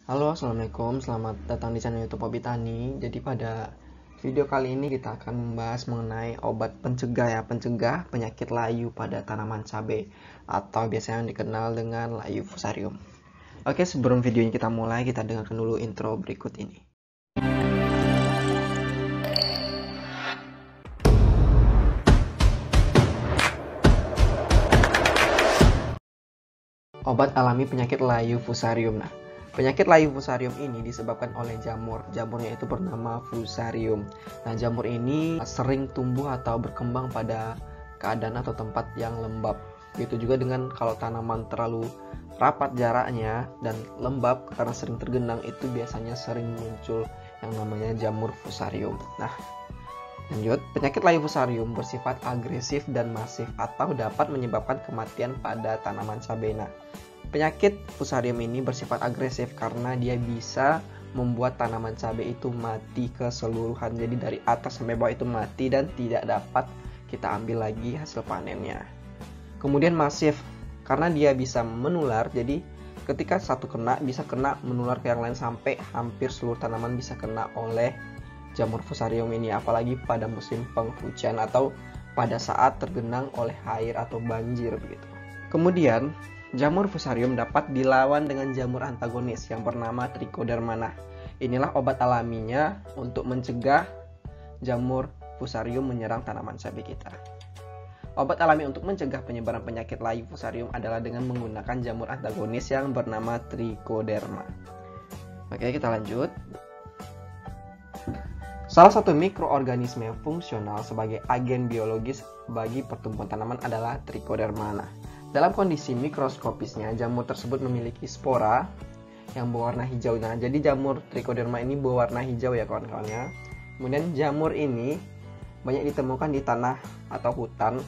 Halo, assalamualaikum. Selamat datang di channel YouTube Hobi Tani. Jadi pada video kali ini kita akan membahas mengenai obat pencegah penyakit layu pada tanaman cabai atau biasanya yang dikenal dengan layu fusarium. Oke, sebelum video ini kita mulai, kita dengarkan dulu intro berikut ini. Obat alami penyakit layu fusarium. Nah, penyakit layu fusarium ini disebabkan oleh jamur. Jamurnya itu bernama fusarium. Nah, jamur ini sering tumbuh atau berkembang pada keadaan atau tempat yang lembab. Begitu juga dengan kalau tanaman terlalu rapat jaraknya dan lembab karena sering tergenang, itu biasanya sering muncul yang namanya jamur fusarium. Nah, lanjut, penyakit layu fusarium bersifat agresif dan masif atau dapat menyebabkan kematian pada tanaman cabai. Nah, penyakit fusarium ini bersifat agresif karena dia bisa membuat tanaman cabai itu mati keseluruhan. Jadi dari atas sampai bawah itu mati dan tidak dapat kita ambil lagi hasil panennya. Kemudian masif karena dia bisa menular. Jadi ketika satu kena bisa kena menular ke yang lain sampai hampir seluruh tanaman bisa kena oleh jamur fusarium ini, apalagi pada musim penghujan atau pada saat tergenang oleh air atau banjir begitu. Kemudian jamur fusarium dapat dilawan dengan jamur antagonis yang bernama Trichoderma. Nah, inilah obat alaminya untuk mencegah jamur fusarium menyerang tanaman cabai kita. Obat alami untuk mencegah penyebaran penyakit layu fusarium adalah dengan menggunakan jamur antagonis yang bernama Trichoderma. Oke, kita lanjut. Salah satu mikroorganisme fungsional sebagai agen biologis bagi pertumbuhan tanaman adalah Trichoderma. Nah, dalam kondisi mikroskopisnya, jamur tersebut memiliki spora yang berwarna hijau. Nah, jadi jamur Trichoderma ini berwarna hijau ya kawan-kawannya. Kemudian jamur ini banyak ditemukan di tanah atau hutan,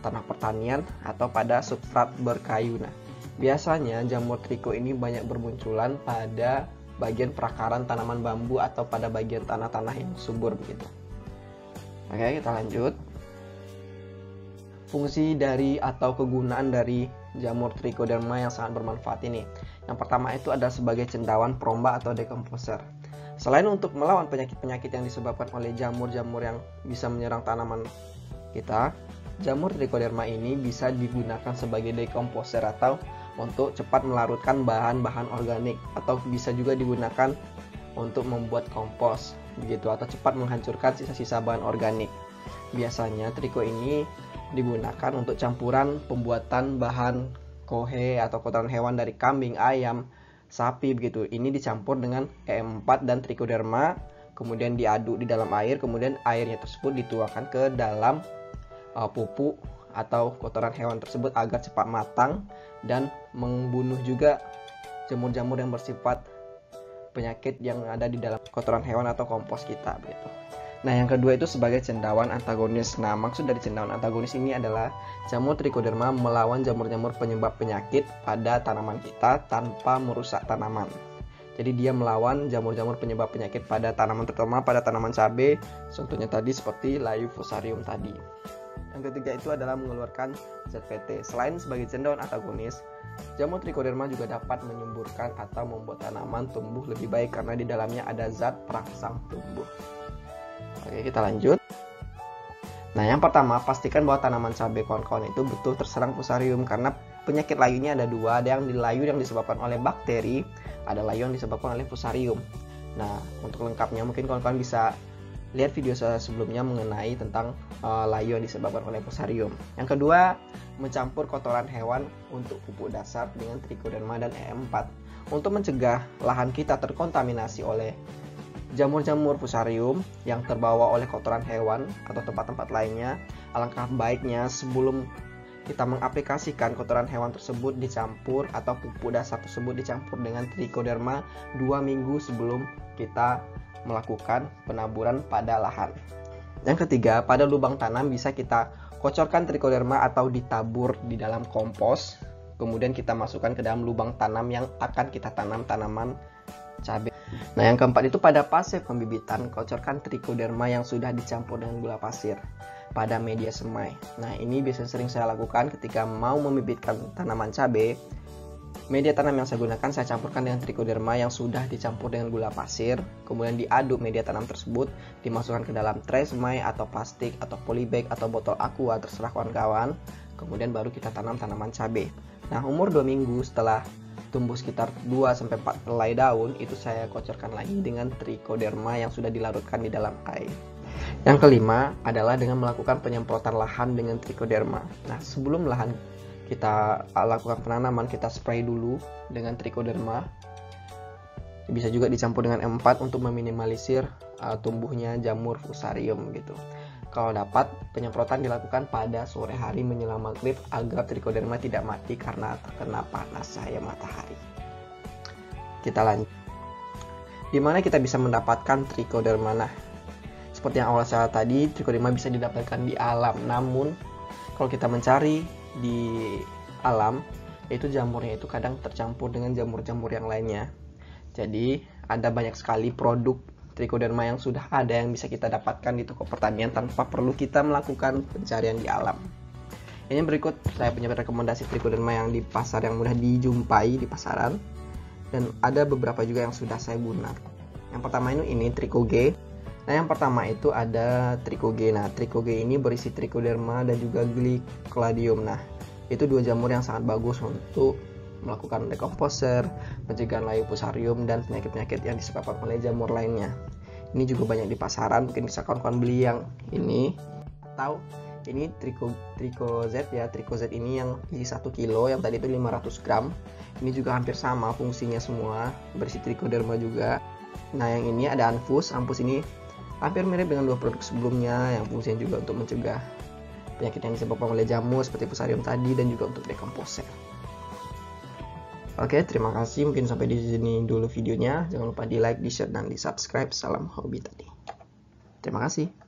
tanah pertanian, atau pada substrat berkayu. Nah, biasanya jamur tricho ini banyak bermunculan pada bagian perakaran tanaman bambu atau pada bagian tanah-tanah yang subur begitu. Oke, kita lanjut. Fungsi dari atau kegunaan dari jamur Trichoderma yang sangat bermanfaat ini. Yang pertama itu adalah sebagai cendawan perombak atau decomposer. Selain untuk melawan penyakit-penyakit yang disebabkan oleh jamur-jamur yang bisa menyerang tanaman kita, jamur Trichoderma ini bisa digunakan sebagai decomposer atau untuk cepat melarutkan bahan-bahan organik, atau bisa juga digunakan untuk membuat kompos begitu, atau cepat menghancurkan sisa-sisa bahan organik. Biasanya tricho ini digunakan untuk campuran pembuatan bahan kohe atau kotoran hewan dari kambing, ayam, sapi begitu. Ini dicampur dengan E4 dan Trichoderma, kemudian diaduk di dalam air, kemudian airnya tersebut dituangkan ke dalam pupuk atau kotoran hewan tersebut agar cepat matang dan membunuh juga jamur-jamur yang bersifat penyakit yang ada di dalam kotoran hewan atau kompos kita begitu. Nah, yang kedua itu sebagai cendawan antagonis. Nah, maksud dari cendawan antagonis ini adalah jamur Trichoderma melawan jamur-jamur penyebab penyakit pada tanaman kita tanpa merusak tanaman. Jadi dia melawan jamur-jamur penyebab penyakit pada tanaman, terutama pada tanaman cabai, contohnya tadi seperti layu fusarium tadi. Yang ketiga itu adalah mengeluarkan ZPT. Selain sebagai cendawan antagonis, jamur Trichoderma juga dapat menyuburkan atau membuat tanaman tumbuh lebih baik karena di dalamnya ada zat perangsang tumbuh. Oke, kita lanjut. Nah, yang pertama, pastikan bahwa tanaman cabai kawan-kawan itu betul terserang fusarium, karena penyakit layunya ada dua. Ada yang layu yang disebabkan oleh bakteri, ada layu yang disebabkan oleh fusarium. Nah, untuk lengkapnya mungkin kawan-kawan bisa lihat video saya sebelumnya mengenai tentang layu yang disebabkan oleh fusarium. Yang kedua, mencampur kotoran hewan untuk pupuk dasar dengan Trichoderma dan E4 untuk mencegah lahan kita terkontaminasi oleh jamur-jamur fusarium yang terbawa oleh kotoran hewan atau tempat-tempat lainnya. Alangkah baiknya sebelum kita mengaplikasikan kotoran hewan tersebut dicampur atau pupuk dasar tersebut dicampur dengan Trichoderma 2 minggu sebelum kita melakukan penaburan pada lahan. Yang ketiga, pada lubang tanam bisa kita kocorkan Trichoderma atau ditabur di dalam kompos. Kemudian kita masukkan ke dalam lubang tanam yang akan kita tanam tanaman cabai. Nah, yang keempat itu pada fase pembibitan, kocorkan Trichoderma yang sudah dicampur dengan gula pasir pada media semai. Nah, ini biasanya sering saya lakukan ketika mau membibitkan tanaman cabai. Media tanam yang saya gunakan saya campurkan dengan trichoderma yang sudah dicampur dengan gula pasir. Kemudian diaduk media tanam tersebut, dimasukkan ke dalam tray semai atau plastik atau polybag atau botol aqua, terserah kawan-kawan. Kemudian baru kita tanam tanaman cabai. Nah, umur 2 minggu setelah tumbuh sekitar 2-4 helai daun, itu saya kocorkan lagi dengan trichoderma yang sudah dilarutkan di dalam air. Yang kelima adalah dengan melakukan penyemprotan lahan dengan trichoderma. Nah, sebelum lahan kita lakukan penanaman, kita spray dulu dengan trichoderma. Bisa juga dicampur dengan M4 untuk meminimalisir tumbuhnya jamur fusarium gitu. Kalau dapat, penyemprotan dilakukan pada sore hari menjelang maghrib agar trichoderma tidak mati karena terkena panas cahaya matahari. Kita lanjut. Di mana kita bisa mendapatkan trichoderma? Nah, seperti yang awal saya tadi, trichoderma bisa didapatkan di alam. Namun, kalau kita mencari di alam, itu jamurnya itu kadang tercampur dengan jamur-jamur yang lainnya. Jadi ada banyak sekali produk trichoderma yang sudah ada yang bisa kita dapatkan di toko pertanian tanpa perlu kita melakukan pencarian di alam. Ini berikut saya punya rekomendasi trichoderma yang di pasar yang mudah dijumpai di pasaran, dan ada beberapa juga yang sudah saya gunakan. Yang pertama ini Trichoge. Nah, yang pertama itu ada Trichoge. Nah, Trichoge ini berisi trichoderma dan juga glycolidium. Nah, itu dua jamur yang sangat bagus untuk melakukan dekomposer, pencegahan layu fusarium, dan penyakit-penyakit yang disebabkan oleh jamur lainnya. Ini juga banyak di pasaran, mungkin bisa kawan-kawan beli yang ini. Atau ini Trichozet ya, Trichozet ini yang isi 1 kilo, yang tadi itu 500 gram. Ini juga hampir sama fungsinya semua, berisi trichoderma juga. Nah, yang ini ada Anfus. Anfus ini hampir mirip dengan dua produk sebelumnya yang fungsinya juga untuk mencegah penyakit yang disebabkan oleh jamur seperti fusarium tadi dan juga untuk dekomposer. Oke, terima kasih. Mungkin sampai di sini dulu videonya. Jangan lupa di like, di share, dan di subscribe. Salam hobi tadi. Terima kasih.